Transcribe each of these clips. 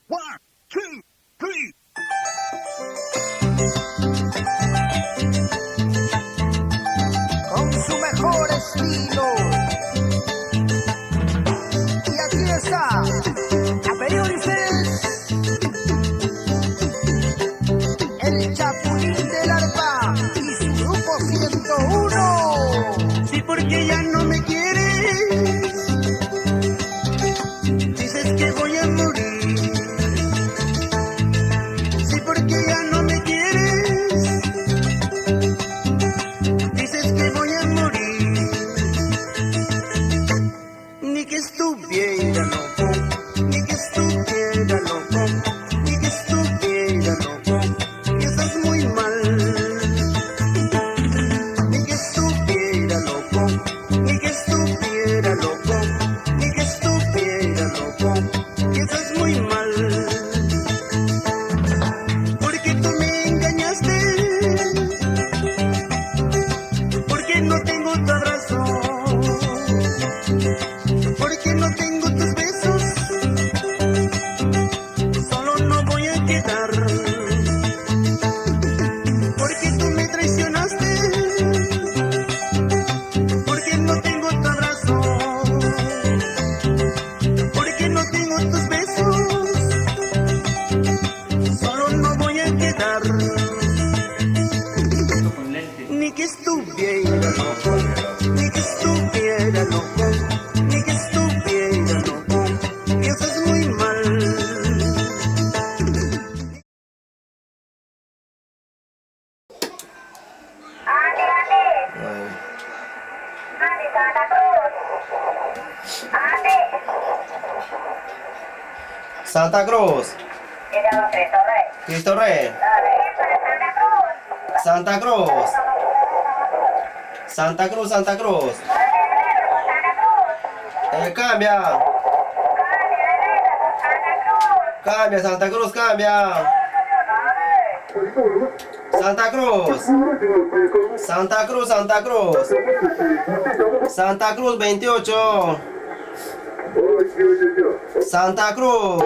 One, two, three. Con su mejor estilo. Y aquí está, a pedido de ustedes, el Chapulín del Arpa y su grupo 101. Sí, porque ya no me quieres, dices que voy a morir. Sí, porque ya no me quieres, dices que voy a morir. Ni que estuviera loco, ni que estuviera loco, ni que estuviera loco, que estás muy mal. Ni que estuviera loco, ni que estuviera loco, ni que estuviera loco, que estás muy mal. Porque tú me engañaste, porque no tengo tu abrazo, porque no tengo tus besos, solo no voy a quedar. Porque tú me traicionaste, porque no tengo tu abrazo, porque no tengo tus besos, solo no voy a quedar. Ni que estuviera loco, ni que estuviera loco, ni que estuviera loco, que estás muy mal. Santa Cruz, Cristo Rey, Santa Cruz, Santa Cruz, Santa Cruz. Cambia, cambia, Santa Cruz, cambia. Santa Cruz, Santa Cruz, Santa Cruz, Santa Cruz 28, Santa Cruz.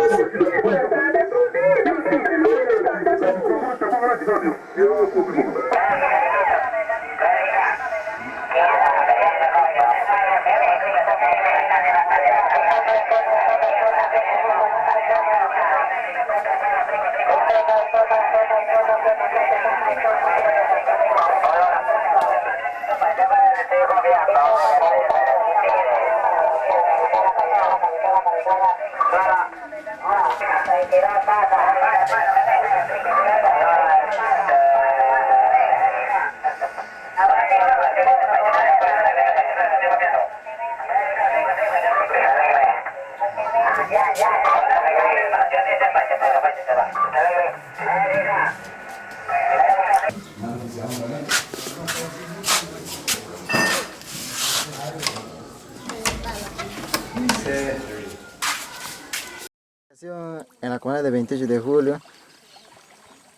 En la comunidad de 28 de julio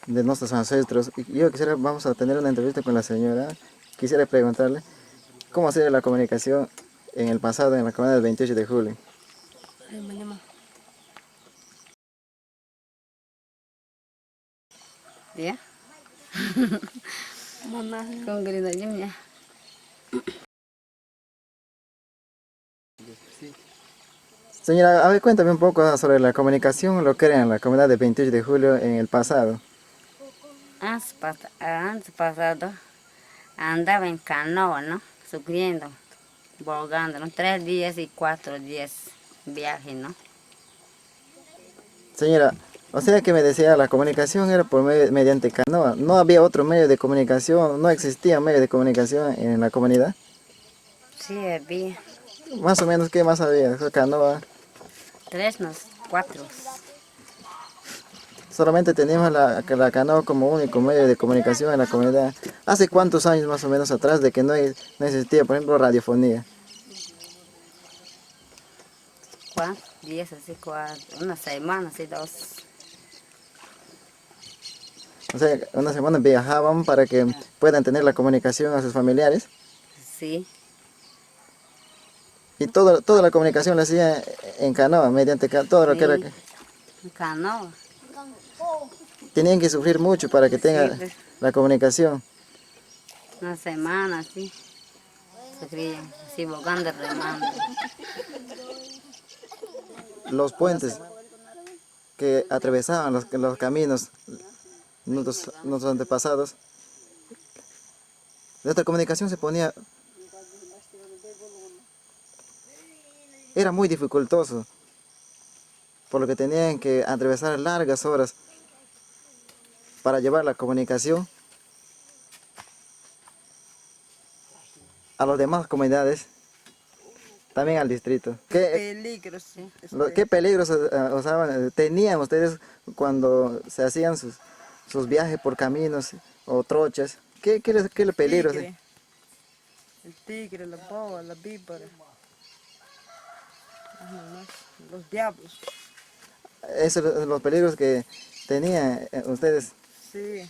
de nuestros ancestros, y yo quisiera, vamos a tener una entrevista con la señora. Quisiera preguntarle cómo ha sido la comunicación en el pasado en la comunidad del 28 de julio. Ya. Mana con querida ya. Señora, a ver, cuéntame un poco sobre la comunicación, lo que era en la comunidad del 28 de julio en el pasado. Antes pasado andaba en canoa, ¿no? Subiendo, volgando, ¿no? 3 días y 4 días viaje, ¿no? Señora, o sea que me decía la comunicación era por mediante canoa. ¿No había otro medio de comunicación? ¿No existía medio de comunicación en la comunidad? Sí, había. Más o menos, ¿qué más había? Canoa. 3, 4. Solamente teníamos la canoa como único medio de comunicación en la comunidad. ¿Hace cuántos años más o menos atrás de que no existía, por ejemplo, radiofonía? ¿Cuántos días? Así, una semana, así 2. O sea, una semana viajaban para que puedan tener la comunicación a sus familiares. Sí. Y toda la comunicación la hacía en canoa, mediante todo lo que era... canoa. Tenían que sufrir mucho para que tenga Sí, pues. la comunicación. Una semana así. Se crían, así bogando, remando. Los puentes que atravesaban los caminos, nuestros antepasados, nuestra comunicación se ponía... Era muy dificultoso, por lo que tenían que atravesar largas horas para llevar la comunicación a las demás comunidades, también al distrito. Peligros. ¿Qué peligros tenían ustedes cuando se hacían sus viajes por caminos o trochas? ¿Qué peligros? Tigre. El tigre, la boa, la víbora. Los diablos. Esos son los peligros que tenían ustedes. Sí.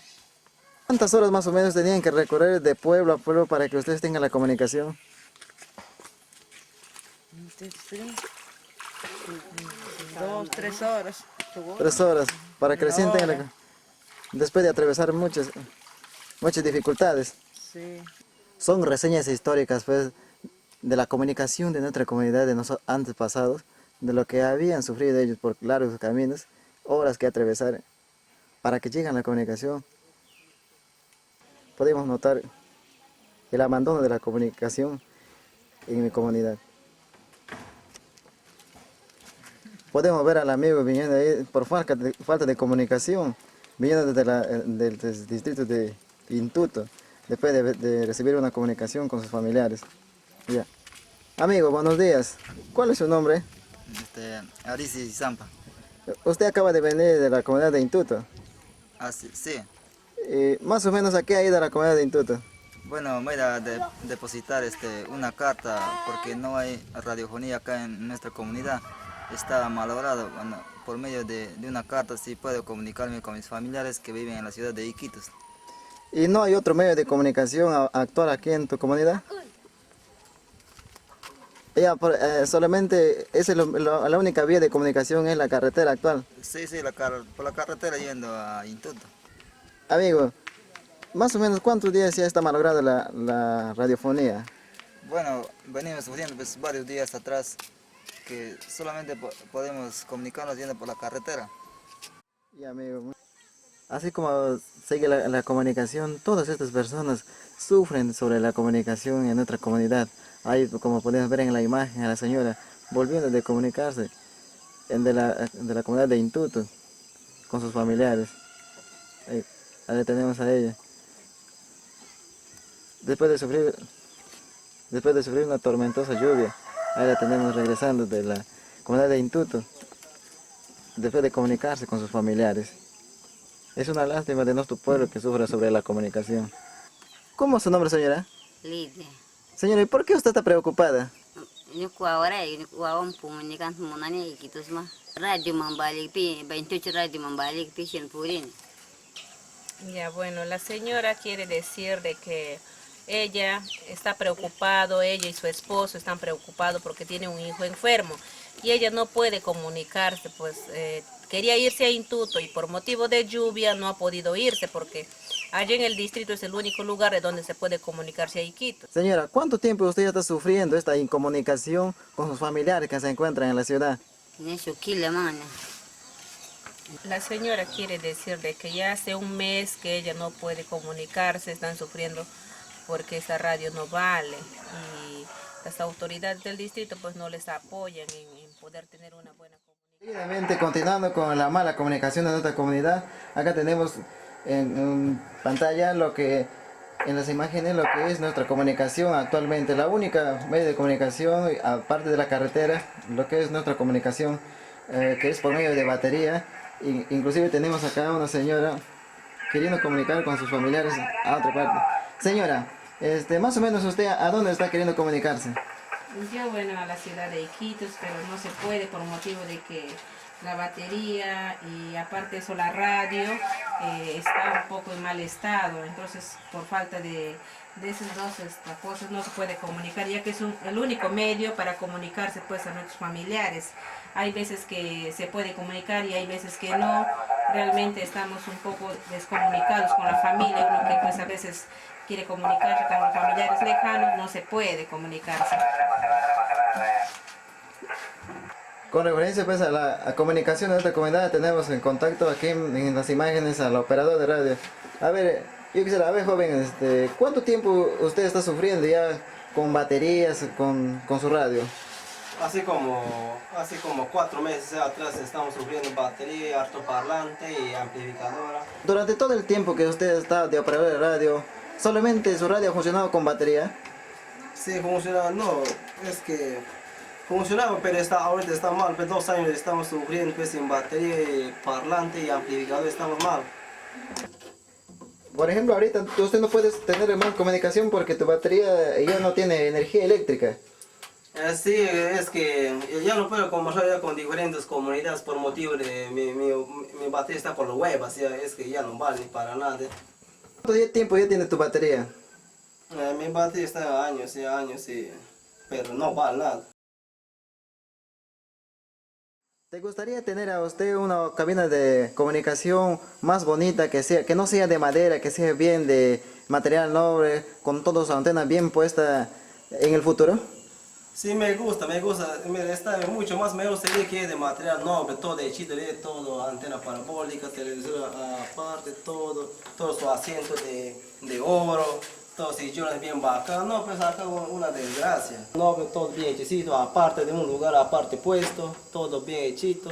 ¿Cuántas horas más o menos tenían que recorrer de pueblo a pueblo para que ustedes tengan la comunicación? Sí. 2, 3 horas. 3 horas para que recién tengan después de atravesar muchas dificultades. Sí. Son reseñas históricas pues, de la comunicación de nuestra comunidad de nuestros antepasados, de lo que habían sufrido ellos por largos caminos, horas que atravesar para que lleguen a la comunicación. Podemos notar el abandono de la comunicación en mi comunidad. Podemos ver al amigo viniendo ahí por falta de comunicación, viniendo del distrito de Intuto, después de recibir una comunicación con sus familiares. Ya. Amigo, buenos días. ¿Cuál es su nombre? Arisi Zampa. Usted acaba de venir de la comunidad de Intuto. Ah, sí, sí. Más o menos, ¿a qué ha ido la comunidad de Intuto? Bueno, voy a depositar una carta porque no hay radiofonía acá en nuestra comunidad. Está malogrado. Bueno, por medio de una carta sí puedo comunicarme con mis familiares que viven en la ciudad de Iquitos. ¿Y no hay otro medio de comunicación actual aquí en tu comunidad? Ya, solamente esa es la única vía de comunicación es la carretera actual. Sí, por la carretera yendo a Intuto. Amigo, más o menos ¿cuántos días ya está malograda la radiofonía? Bueno, venimos sufriendo pues, varios días atrás que solamente podemos comunicarnos yendo por la carretera. Y amigo, así como sigue la comunicación, todas estas personas sufren sobre la comunicación en nuestra comunidad. Ahí, como podemos ver en la imagen, a la señora volviendo de comunicarse de la comunidad de Intuto con sus familiares. Ahí tenemos a ella. Después de sufrir una tormentosa lluvia, ahí la tenemos regresando de la comunidad de Intuto, después de comunicarse con sus familiares. Es una lástima de nuestro pueblo que sufra sobre la comunicación. ¿Cómo es su nombre, señora? Lidia. Señora, ¿y por qué usted está preocupada? Yo ahora yo comunican monani y quitos más. Radio Mambalik pi, 28 radio Mambalik pi en Purín. Ya, bueno, la señora quiere decir de que ella está preocupado, ella y su esposo están preocupados porque tiene un hijo enfermo y ella no puede comunicarse, pues quería irse a Intuto y por motivo de lluvia no ha podido irse porque allí en el distrito es el único lugar de donde se puede comunicarse a Iquitos. Señora, ¿cuánto tiempo usted ya está sufriendo esta incomunicación con sus familiares que se encuentran en la ciudad? La señora quiere decir de que ya hace un mes que ella no puede comunicarse, están sufriendo porque esta radio no vale y las autoridades del distrito pues no les apoyan en poder tener una buena comunicación. Seguidamente, continuando con la mala comunicación de nuestra comunidad, acá tenemos en pantalla en las imágenes lo que es nuestra comunicación actualmente. La única medio de comunicación, aparte de la carretera, lo que es nuestra comunicación, que es por medio de batería. Inclusive tenemos acá una señora queriendo comunicar con sus familiares a otra parte. Señora, más o menos usted ¿a dónde está queriendo comunicarse? Yo, bueno, a la ciudad de Iquitos, pero no se puede por motivo de que la batería y aparte de eso la radio está un poco en mal estado, entonces por falta de esas dos cosas no se puede comunicar, ya que es el único medio para comunicarse pues a nuestros familiares. Hay veces que se puede comunicar y hay veces que no. Realmente estamos un poco descomunicados con la familia, uno que pues a veces quiere comunicarse con los familiares lejanos, no se puede comunicarse. Con referencia pues a la comunicación de esta comunidad, tenemos en contacto aquí en las imágenes al operador de radio. A ver, yo quisiera, a ver joven, ¿cuánto tiempo usted está sufriendo ya con baterías, con su radio? Hace como 4 meses atrás estamos sufriendo batería, altoparlante y amplificadora. Durante todo el tiempo que usted está de operador de radio, ¿solamente su radio ha funcionado con batería? Sí, funcionaba, no, es que funcionaba, pero ahorita está mal, pues 2 años estamos sufriendo pues sin batería, y parlante y amplificador, estamos mal. Por ejemplo, ahorita usted no puede tener más comunicación porque tu batería ya no tiene energía eléctrica. Sí, es que ya no puedo conversar ya con diferentes comunidades por motivo de mi batería está por la web, así es que ya no vale ni para nada. ¿Cuánto tiempo ya tiene tu batería? Mi batería está años, sí, pero no vale nada. ¿Te gustaría tener a usted una cabina de comunicación más bonita, que no sea de madera, que sea bien de material noble, con todas sus antenas bien puestas en el futuro? Sí, me gusta, está mucho más mejor sería que de material noble, todo hechito, todo antena parabólica, televisor aparte, todo su asiento de oro, todos sillones bien bacanos, no, pues acá una desgracia. Noble, todo bien hechicito, aparte de un lugar aparte puesto, todo bien hechito.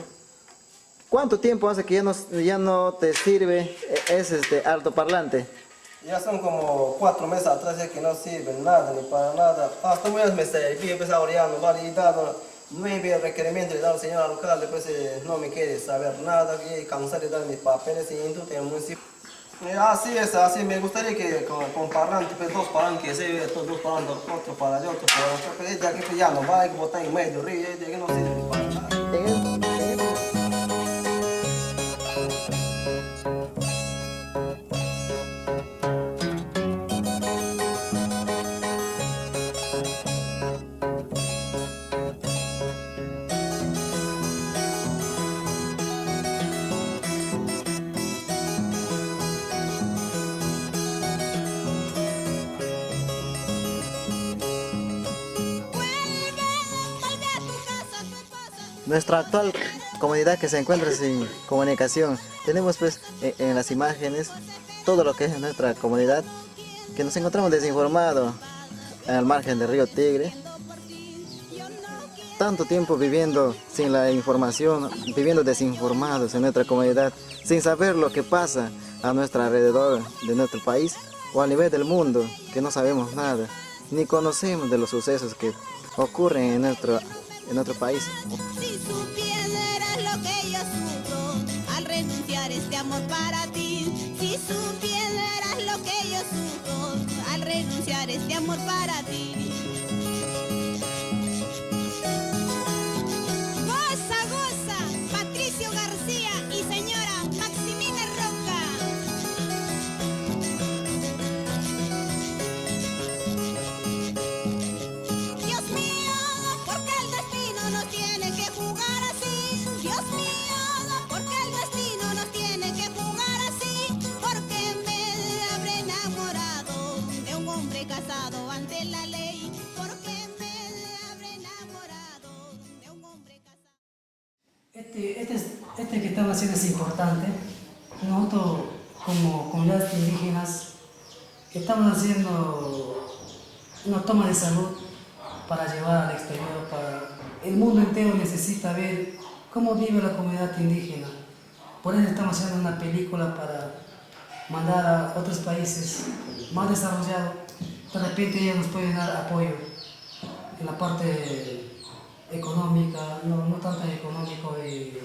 ¿Cuánto tiempo hace que ya no te sirve ese altoparlante? Ya son como 4 meses atrás ya que no sirven nada, ni para nada. Hasta un mes me serví, pues ahora ya no vale, y dado 9 requerimientos le da al señor alcalde, pues no me quiere saber nada, y cansar de dar mis papeles y entonces el municipio. Así es, así me gustaría que con parlantes, pues 2 parlantes, que se ve, 2 parlantes, otro para allá, otro para allá, pues ya que pues, ya no va, hay que botar en medio río, ya que no sirve ni para nada. Nuestra actual comunidad que se encuentra sin comunicación, tenemos pues en las imágenes todo lo que es nuestra comunidad, que nos encontramos desinformados al margen del río Tigre, tanto tiempo viviendo sin la información, viviendo desinformados en nuestra comunidad, sin saber lo que pasa a nuestro alrededor de nuestro país o a nivel del mundo, que no sabemos nada, ni conocemos de los sucesos que ocurren en nuestro país. Si supieras lo que yo sufro al renunciar este amor para ti, si supieras lo que yo sufro al renunciar este amor para ti. Goza, goza, Patricio García y señora Maximina Roca. Dios mío, ¿por qué el destino nos tiene que jugar así? Dios mío, ¿por qué el destino nos tiene que jugar así? Porque me habré enamorado de un hombre casado ante la ley. Porque me habré enamorado de un hombre casado. Este que están haciendo es importante. Nosotros como comunidades indígenas estamos haciendo una toma de salud para llevar al exterior. El mundo entero necesita ver cómo vive la comunidad indígena. Por eso estamos haciendo una película para mandar a otros países más desarrollados. De repente ellos nos pueden dar apoyo en la parte económica, no tanto económico, y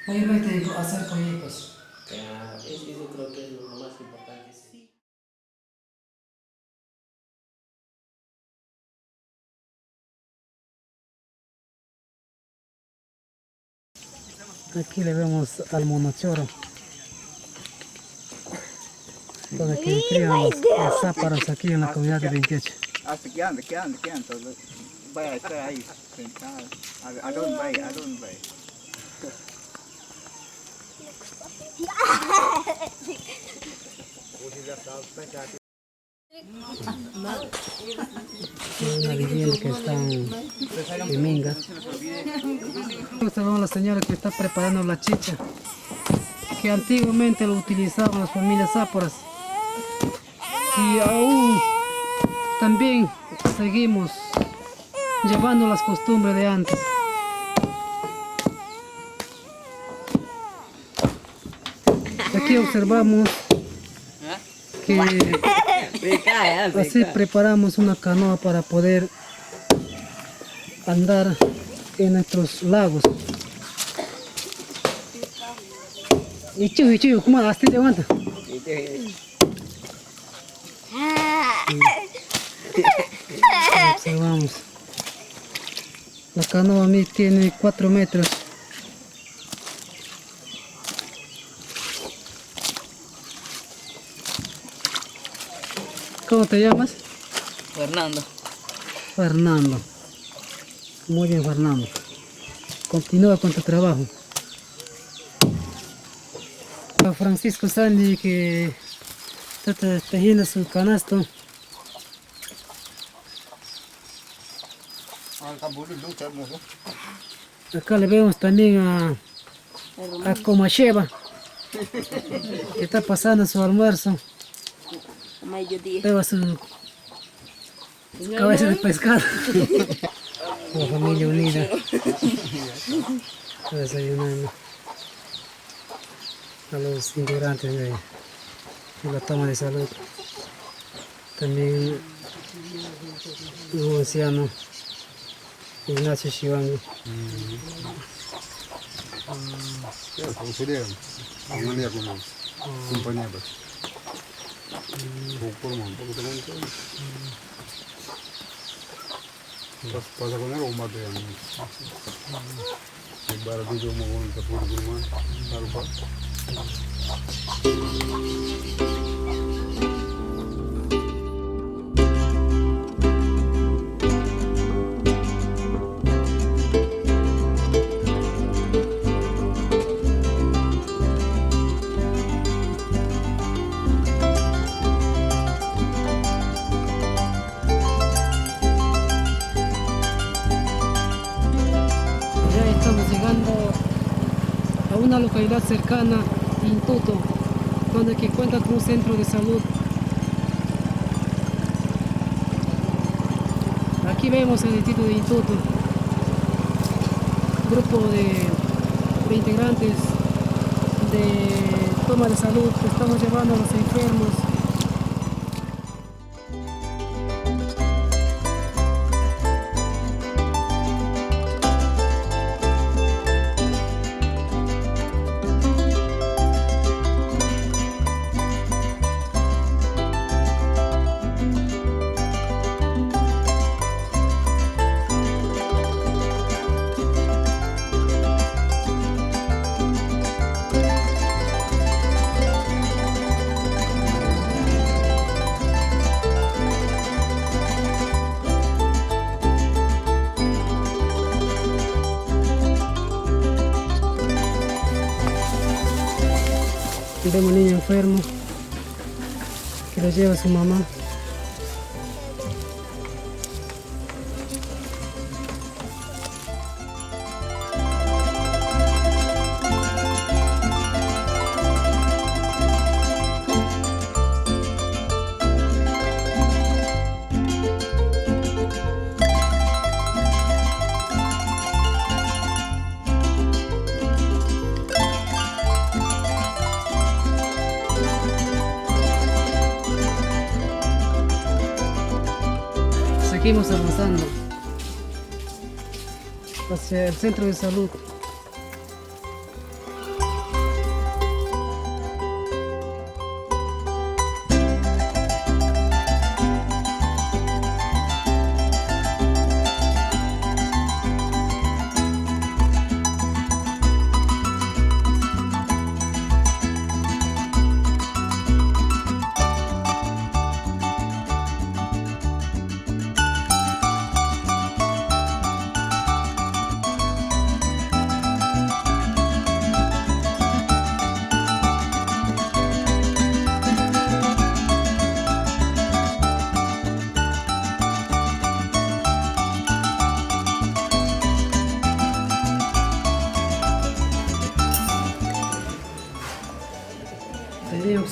mayormente hacer proyectos. Eso creo que es lo más importante. Aquí le vemos al monochoro, donde que crían las záparas aquí en la comunidad de 28. Hasta que anda. Vaya a estar ahí, sentado. ¿A dónde va? Una vivienda que está en Minga. Observamos a la señora que está preparando la chicha, que antiguamente lo utilizaban las familias záporas. Y aún también seguimos llevando las costumbres de antes. Aquí observamos que así preparamos una canoa para poder andar en nuestros lagos. Y chico, ¿cómo hasta te aguanta? Observamos. La canoa a mí tiene 4 metros. ¿Cómo te llamas? Fernando. Muy bien, Fernando. Continúa con tu trabajo. A Francisco Sandy que está tejiendo su canasto. Acá le vemos también a Comacheva, que está pasando su almuerzo. Lleva su cabeza de pescado. La familia unida. Está desayunando a los integrantes de la toma de salud. También un anciano, Ignacio Chivango. Pasa con él o mate a mí. El baratillo muy bonito por el A una localidad cercana, Intuto, donde que cuenta con un centro de salud. Aquí vemos el distrito de Intuto, grupo de integrantes de toma de salud que estamos llevando a los enfermos. Vemos un niño enfermo que lo lleva su mamá. Seguimos avanzando hacia el centro de salud.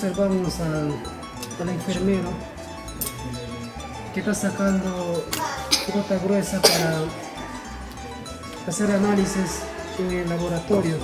observamos al enfermero que está sacando gota gruesa para hacer análisis en el laboratorio.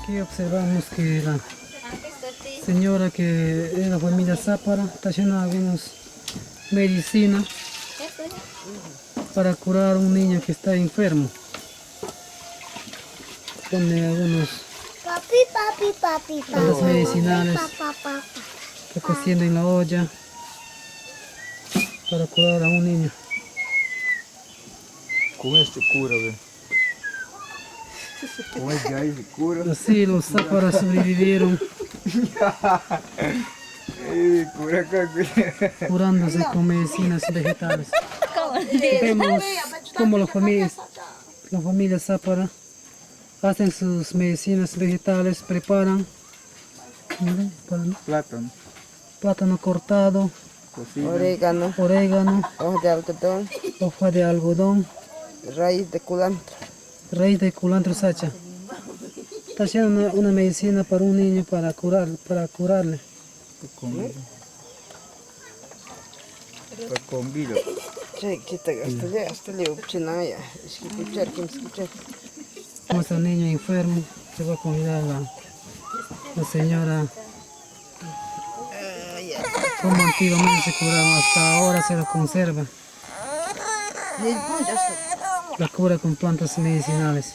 Aquí observamos que la señora que es de la familia Zápara está haciendo algunas medicinas para curar a un niño que está enfermo. Pone algunos plantas medicinales que cociendo en la olla para curar a un niño. Con este cura, ve. Con este ahí se cura. Así los Záparas sobrevivieron Cura acá, curándose con medicinas vegetales. Vemos cómo las familias Zápara hacen sus medicinas vegetales, preparan plátano cortado, orégano, hoja de algodón, raíz de culantro sacha. Está haciendo una medicina para un niño para curarle. Con vida. Nuestro niño enfermo se va a cuidar la señora. Como antiguamente se curaba, hasta ahora se lo conserva. La cura con plantas medicinales.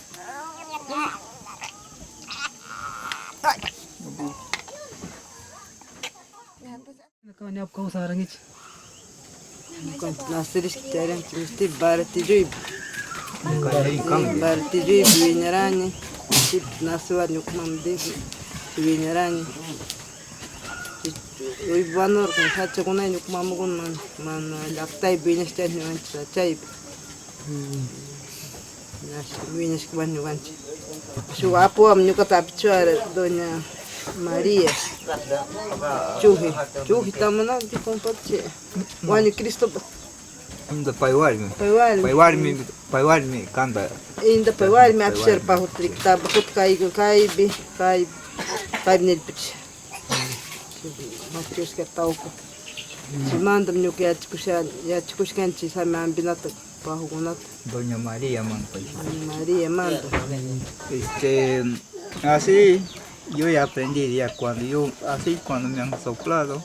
Doña María Chuji tamana di compartir. Wani Cristo Ainda paiwarmi canta. Ainda paiwarmi apsher pahutrik tab hut kaibi nilpich. Matius que tauco. Se manda me que yachikushkanchi sama ambinata pahugunat. Doña María manda. María manda. Así yo ya aprendí ya cuando me han soplado,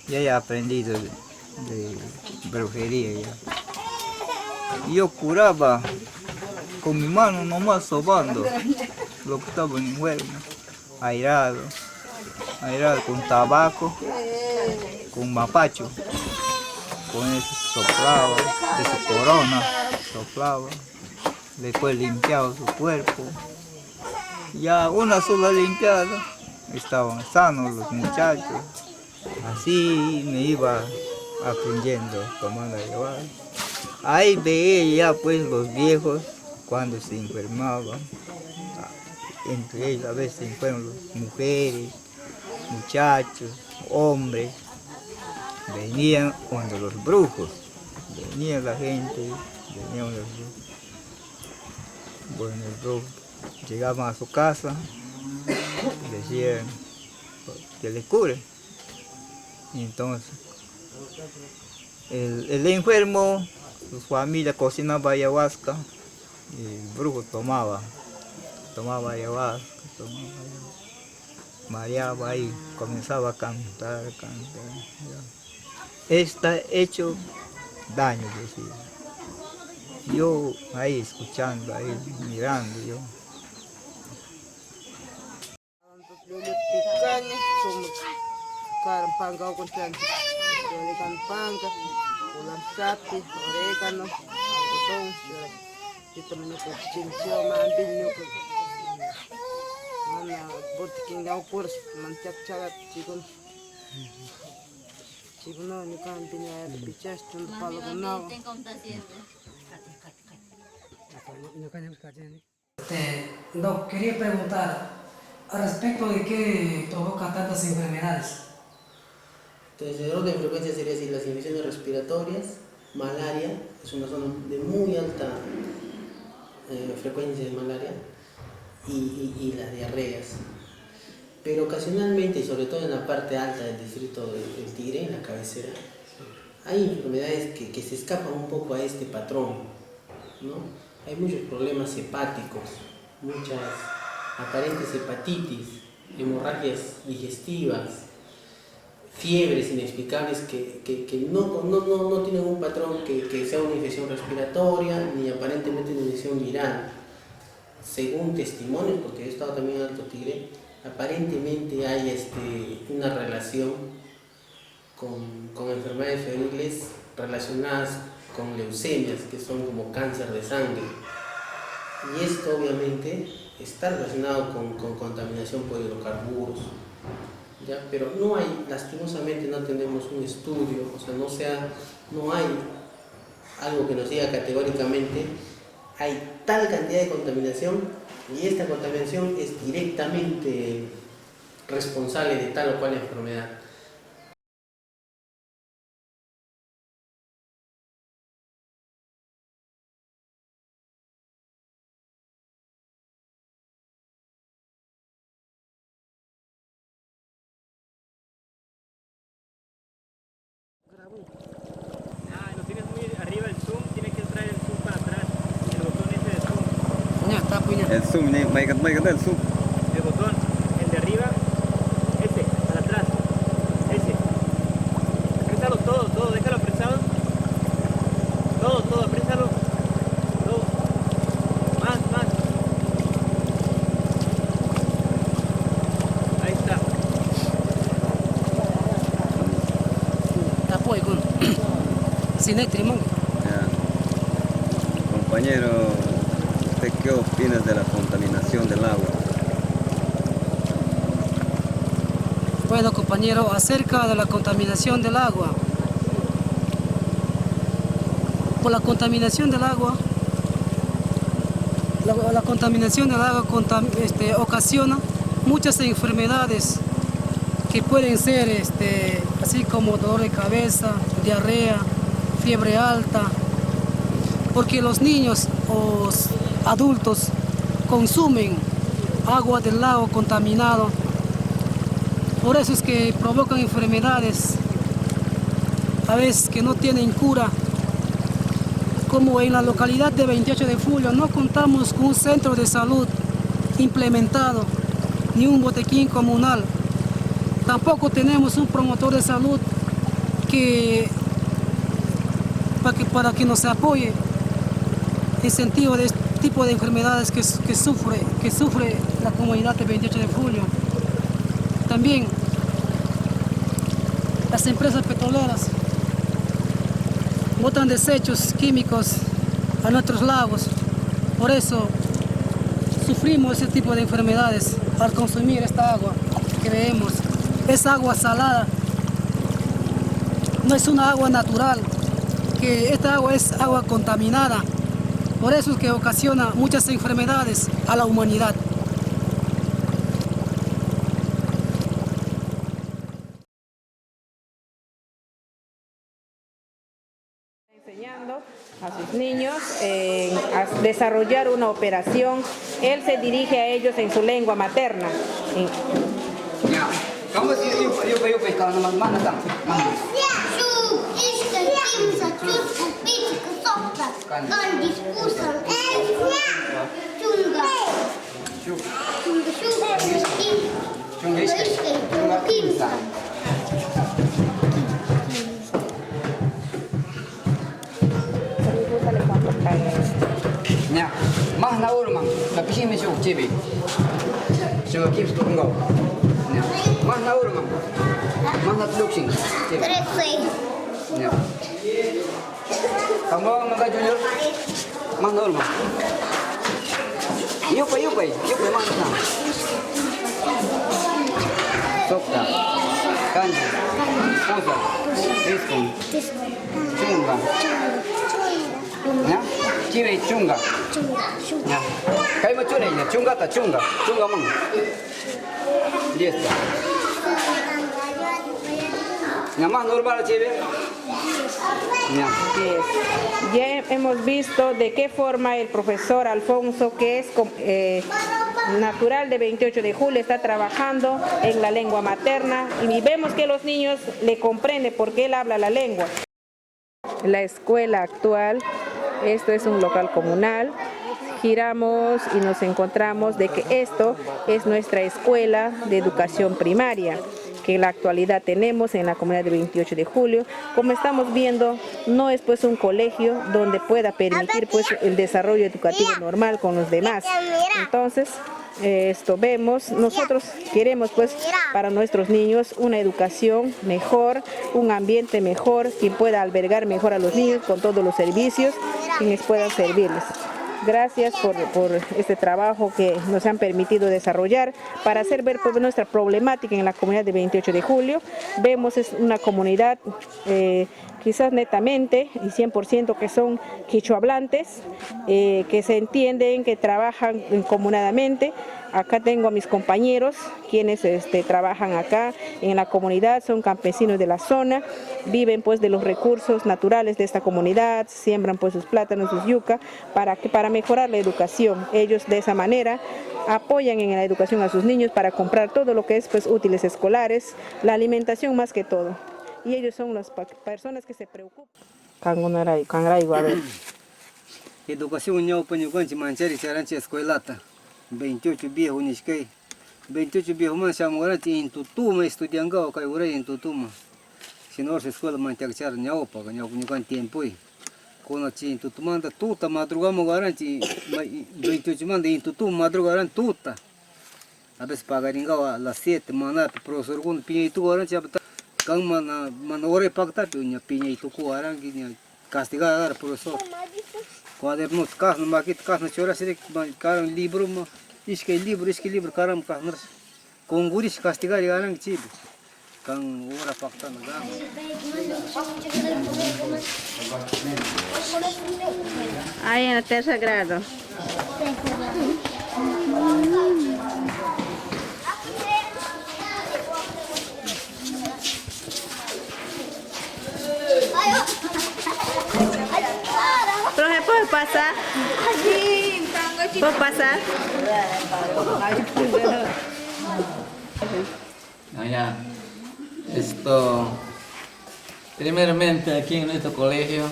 ya he aprendido de brujería ya. Yo curaba con mi mano nomás sobando lo que estaba enfermo, airado con tabaco, con mapacho, con eso soplaba de su corona, soplaba, después limpiaba su cuerpo. Ya una sola limpiada, estaban sanos los muchachos. Así me iba aprendiendo, tomando a llevar. Ahí veía ya pues los viejos cuando se enfermaban. Entre ellos a veces se enferman las mujeres, muchachos, hombres. Venían cuando los brujos, venía la gente, venían los brujos. Bueno, el brujo. Llegaban a su casa, decían que le cure. Y entonces, el enfermo, su familia cocinaba ayahuasca, y el brujo tomaba ayahuasca, mareaba ahí, comenzaba a cantar. Está hecho daño, decía. Yo ahí escuchando, ahí mirando yo. Chorican panca, ulam sapi, orégano, algodón, vitamina chinchio, mambillo, mana bortikin gau purs, mantiak chagat, chigun. Chiguno, ni kan pinya pichas, chun palo gunao. Doc, quería preguntar al respecto de qué provoca tantas enfermedades. Entonces, el orden de frecuencia sería así: las infecciones respiratorias, malaria, es una zona de muy alta frecuencia de malaria, y las diarreas. Pero ocasionalmente, y sobre todo en la parte alta del distrito del Tigre, en la cabecera, hay enfermedades que se escapan un poco a este patrón, ¿no? Hay muchos problemas hepáticos, muchas aparentes hepatitis, hemorragias digestivas, fiebres inexplicables que no tienen un patrón que sea una infección respiratoria ni aparentemente una infección viral. Según testimonios, porque he estado también en Alto Tigre, aparentemente hay una relación con enfermedades febriles relacionadas con leucemias, que son como cáncer de sangre. Y esto obviamente está relacionado con contaminación por hidrocarburos, ¿ya? Pero no hay, lastimosamente no tenemos un estudio, o sea, no hay algo que nos diga categóricamente hay tal cantidad de contaminación y esta contaminación es directamente responsable de tal o cual enfermedad. Lo tienes muy arriba el zoom, tienes que traer el zoom para atrás, el botón ese de zoom. El zoom, el zoom. El botón, el de arriba, ese, para atrás, ese. Apriétalo todo, déjalo apresado. Todo, apriétalo. Todo. Más. Ahí está. Compañero, ¿usted qué opinas de la contaminación del agua? Bueno, compañero, acerca de la contaminación del agua. Por la contaminación del agua, la contaminación del agua ocasiona muchas enfermedades que pueden ser así como dolor de cabeza, diarrea, fiebre alta, porque los niños o adultos consumen agua del lago contaminado. Por eso es que provocan enfermedades a veces que no tienen cura. Como en la localidad de 28 de julio no contamos con un centro de salud implementado, ni un botequín comunal. Tampoco tenemos un promotor de salud para que nos apoye en sentido de este tipo de enfermedades que sufre la comunidad de 28 de julio. También las empresas petroleras botan desechos químicos a nuestros lagos. Por eso sufrimos ese tipo de enfermedades al consumir esta agua que vemos. Es agua salada, no es una agua natural, que esta agua es agua contaminada. Por eso es que ocasiona muchas enfermedades a la humanidad. Enseñando a sus niños a desarrollar una operación. Él se dirige a ellos en su lengua materna. ¿Cómo se dice yo pescado nomás? Mana tam. Ya, más na urman, la piscina se uchibi. Se me quiere tu ngau. Ya, más na urman. Mana luxing. 13. Ya. Kamu mangga junior? Mana ulma? Yupai mana? Sokta. Kanji. Pusa. Diskon. Chunga. Ya. Ciwe chunga. Ya. Kamu curi ya? Chunga ta chunga. Chunga mang. Listo. Ya más normal ciwe. Ya. Ya hemos visto de qué forma el profesor Alfonso, que es natural de 28 de julio, está trabajando en la lengua materna y vemos que los niños le comprenden porque él habla la lengua. La escuela actual, esto es un local comunal, giramos y nos encontramos de que esto es nuestra escuela de educación primaria, que en la actualidad tenemos en la comunidad de 28 de julio. Como estamos viendo, no es pues un colegio donde pueda permitir pues el desarrollo educativo normal con los demás. Entonces, esto vemos, nosotros queremos pues para nuestros niños una educación mejor, un ambiente mejor, quien pueda albergar mejor a los niños con todos los servicios, quienes puedan servirles. Gracias por este trabajo que nos han permitido desarrollar para hacer ver pues, nuestra problemática en la comunidad de 28 de julio. Vemos es una comunidad quizás netamente y 100% que son quichuahablantes, que se entienden, que trabajan comunadamente. Acá tengo a mis compañeros, quienes trabajan acá en la comunidad, son campesinos de la zona, viven pues de los recursos naturales de esta comunidad, siembran pues sus plátanos, sus yuca, para mejorar la educación. Ellos de esa manera apoyan en la educación a sus niños para comprar todo lo que es pues útiles escolares, la alimentación más que todo. Y ellos son las personas que se preocupan. Educación no puede manchar y escuela. 28 viejos nisquei. 28 viejos más chamorante en tutuma estudiando que ahora en tutuma. Si no se escuela manchar ñao para ñao con tiempo y con la chin tutuma anda tuta madrugamos garante 28 manda en tutuma madrugaran tuta. A veces pagaringa a las 7 maná profesor con piña y tu garante kan mana ore pagta piña y tu cuaran que castigar al profesor. Cuadernos cas no maquit cas no chora se caram libro ma isque libro caram cas con guris castigar garan chib kan ora pacta na gam ahí en el tercer grado. Profe, ¿puedo pasar? ¿Puedo pasar? Ya. Primeramente aquí en nuestro colegio,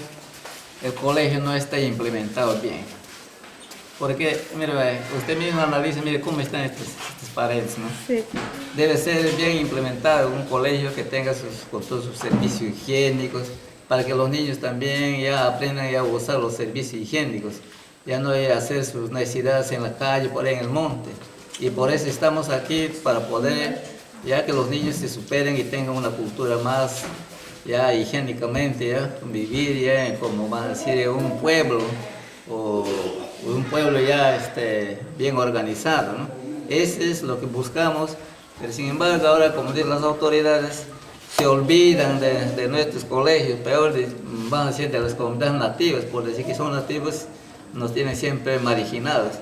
el colegio no está implementado bien. Porque, mire, usted mismo analiza, mire cómo están estas paredes, ¿no? Sí. Debe ser bien implementado un colegio que tenga con todos sus servicios higiénicos, para que los niños también ya aprendan a usar los servicios higiénicos, ya no hay hacer sus necesidades en la calle, por ahí en el monte. Y por eso estamos aquí, para poder, ya que los niños se superen y tengan una cultura más, ya higiénicamente, ya vivir ya como van a decir un pueblo, o un pueblo ya bien organizado, ¿no? Eso es lo que buscamos, pero sin embargo ahora, como dicen las autoridades, se olvidan de nuestros colegios, peor van a ser de las comunidades nativas, por decir que son nativos, nos tienen siempre marginados.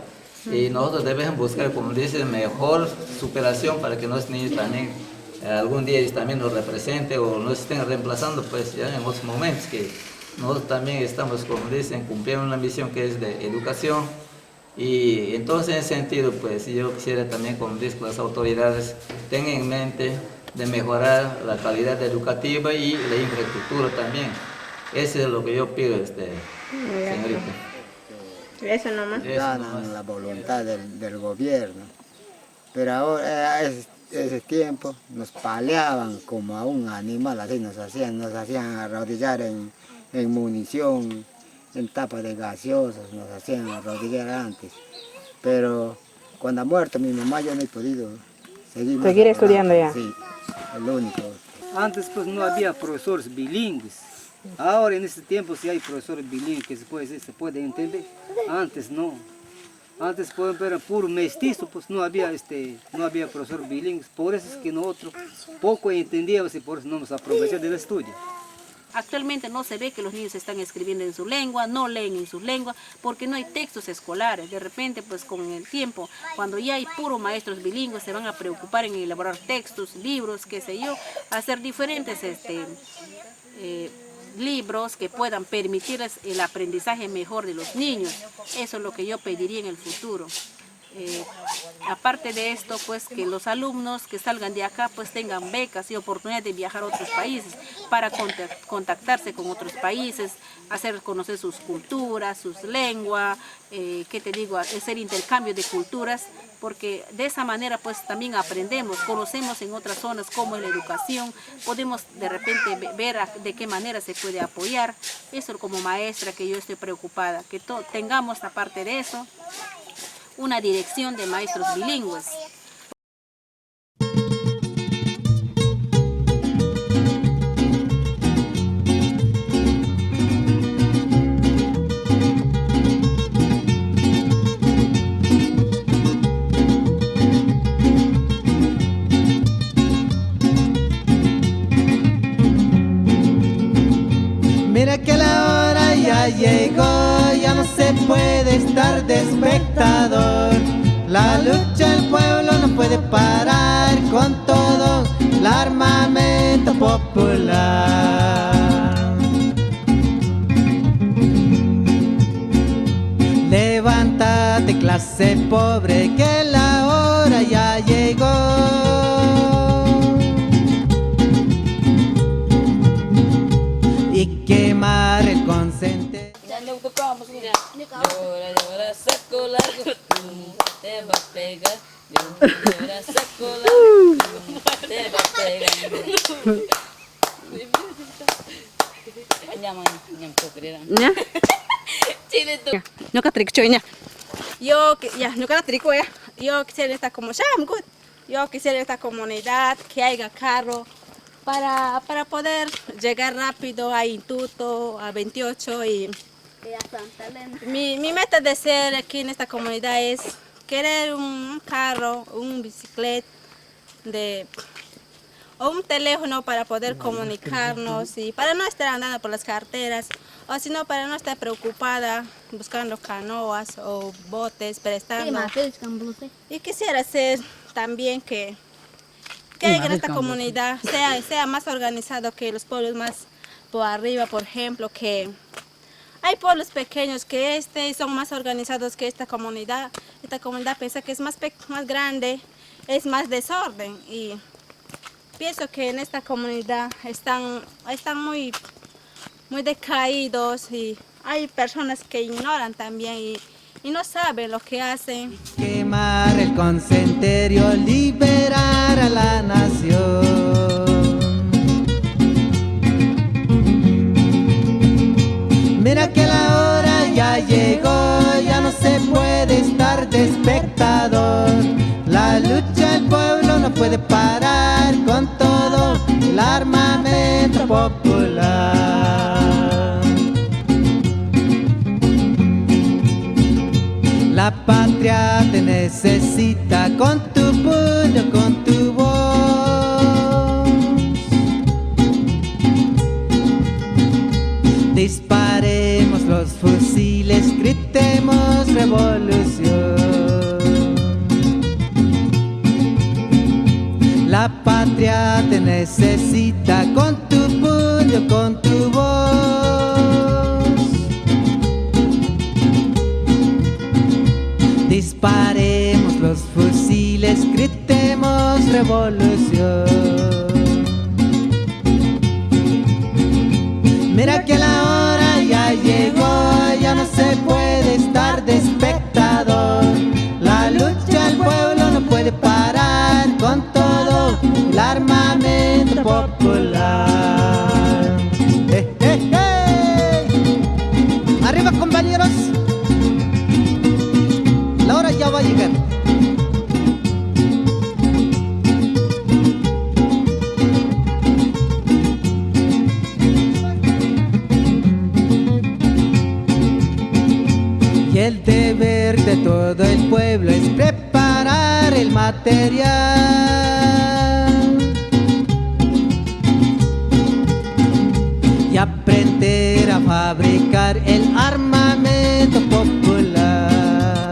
Y nosotros debemos buscar, como dicen, mejor superación para que nuestros niños también algún día ellos también nos representen o nos estén reemplazando pues ya en otros momentos, que nosotros también estamos, como dicen, cumpliendo una misión que es de educación. Y entonces en ese sentido pues yo quisiera también, como dicen las autoridades, tengan en mente de mejorar la calidad educativa y la infraestructura también. Eso es lo que yo pido, señorita. Eso nomás. Ganan la voluntad del gobierno. Pero ahora, ese tiempo, nos paleaban como a un animal, así nos hacían arrodillar en munición, en tapa de gaseosas, nos hacían arrodillar antes. Pero cuando ha muerto mi mamá, yo no he podido seguir estudiando ya. Sí, el único. Antes pues no había profesores bilingües. Ahora en este tiempo sí hay profesores bilingües que se puede entender. Antes no. Antes por ejemplo era puro mestizo, pues no había profesor bilingües. Por eso es que nosotros poco entendíamos y por eso no nos aprovechamos del estudio. Actualmente no se ve que los niños están escribiendo en su lengua, no leen en su lengua, porque no hay textos escolares. De repente, pues con el tiempo, cuando ya hay puros maestros bilingües, se van a preocupar en elaborar textos, libros, qué sé yo, hacer diferentes libros que puedan permitirles el aprendizaje mejor de los niños. Eso es lo que yo pediría en el futuro. Aparte de esto, pues que los alumnos que salgan de acá pues tengan becas y oportunidad de viajar a otros países para contactarse con otros países, hacer conocer sus culturas, sus lenguas, hacer intercambio de culturas, porque de esa manera pues también aprendemos, conocemos en otras zonas cómo es la educación, podemos de repente ver de qué manera se puede apoyar. Eso como maestra que yo estoy preocupada, que tengamos aparte de eso una dirección de maestros bilingües. Mira que la hora ya llegó, ya no se puede estar de espectador. La lucha del pueblo no puede parar con todo el armamento popular. Levántate, clase pobre, que la hora ya llegó. Y quemar el consente. Llora, saco largo, te va a pegar. Llora, saco largo, te va a pegar. Yo quisiera esta comunidad, que haya carro para poder llegar rápido a Instituto, a 28 y mi meta de ser aquí en esta comunidad es querer un carro, un bicicleta o un teléfono para poder comunicarnos y para no estar andando por las carreteras, o sino para no estar preocupada buscando canoas o botes, prestando. Y quisiera ser también que en esta comunidad sea más organizado que los pueblos más por arriba, por ejemplo, que hay pueblos pequeños que son más organizados que esta comunidad. Esta comunidad piensa que es más grande, es más desorden, y pienso que en esta comunidad están muy decaídos, y hay personas que ignoran también y no saben lo que hacen. Quemar el concenterio, liberar a la nación. Mira que la hora ya llegó, ya no se puede estar de espectador. La lucha del pueblo no puede parar con todo el armamento popular. La patria te necesita con tu puño, con tu voz. Disparemos los fusiles, gritemos revolución. La patria te necesita con tu puño, con tu voz. Disparemos los fusiles, gritemos revolución. Mira que la hora ya llegó, ya no se puede estar de espectador. La lucha del pueblo no puede parar con todo el armamento popular. Arriba, compañeros, la hora ya va a llegar. todo el pueblo es preparar el material y aprender a fabricar el armamento popular.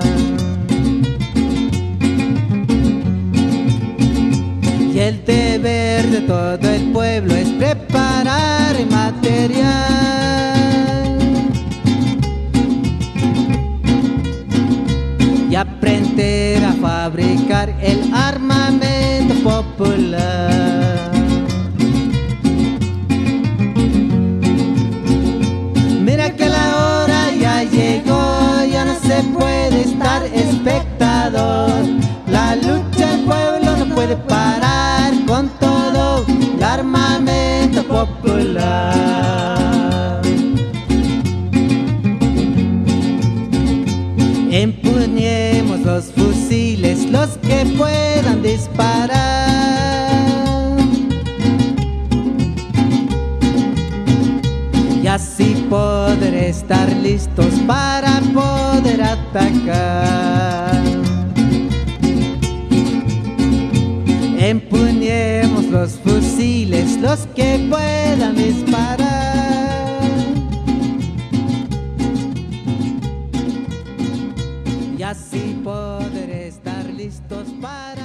Y el deber de todo el pueblo es preparar el material y aprender a fabricar el armamento popular. Mira que la hora ya llegó, ya no se puede estar espectador. La lucha del pueblo no puede parar con todo el armamento popular. Empuñemos los fusiles, los que puedan disparar, y así poder estar listos para poder atacar. Empuñemos los fusiles, los que puedan disparar, y así poder estar listos para